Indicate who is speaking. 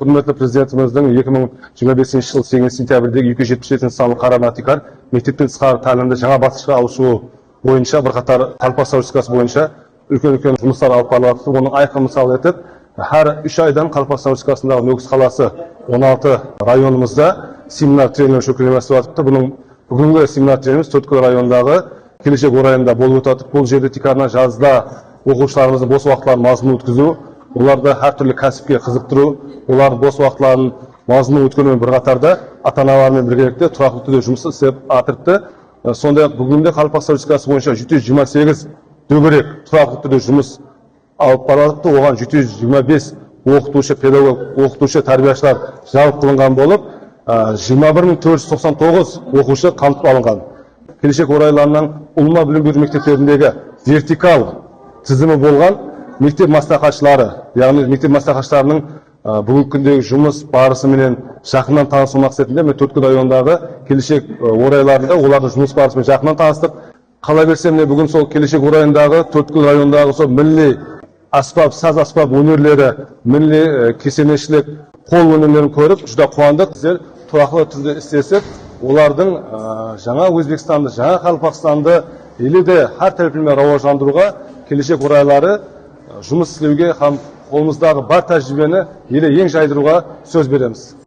Speaker 1: Hürmetli Prezidentimizдің 2025 жыл 8 сентябрьдегі 277 санлы қарарына тикар мектептен тысқары тәлімді жаңа басышқа ауысуы бойынша бірқатар Қалпақстан Республикасы бойынша үлкен жұмыстар алып барылып жатыр. Оның айқын мысал етіп, әр 3 айдан Қалпақстан Республикасындағы Нөгіз қаласы 16 районымызда семинар тренинг өткізіліп жатыр. Бұның бүгінгі семинар тренингіміз Төрткөл районындағы келешек орайында болып өтіп, бұл жерде тек қана жазда оқушыларымыздың бос уақыттарын мазмұн өткізу, оларды әртүрлі кәсіпке қызықтыру, олардың бос уақыттарын мазмұн өткізумен бірқатарда ата-аналармен біргелікте тұрақты түрде жұмыс істеп жатырды. Сондай-ақ бүгінде Қалпақстан Республикасы бойынша 728 дөңгелек тұрақты түрде жұмыс алып барылды. Оған 725 оқытушы, педагог, оқытушы, тәрбиешілер жауап қылынған болып, 21499 оқушы қамтып алынған. Келешек орайларының ұлма білім беру мектептеріндегі вертикал тізімі болған мектеп мәслихатшылары, яғни мектеп мәслихатшыларының бүгінгі күндегі жұмыс барысымен жақыннан танысу мақсатында мен Төрткөл районындағы келешек орайларында олардың жұмыс барысымен жақыннан таныстық. Қала берсем, бүгін сол келешек орайындағы Төрткөл районындағы сол милли аспап, саз аспап өнерлері, милли кесенешілік қол өнерлерін көріп, жүдә қуандық. Сіздер тұрақты түрде істесіп, олардың жаңа Өзбекстанды, жаңа Қалпақстанды елде әр тәліпілмен рауажандыруға келешек орайлары жұмыс істеуге һәм қолымыздағы бар тәжірибені еле ең жайдыруға сөз береміз.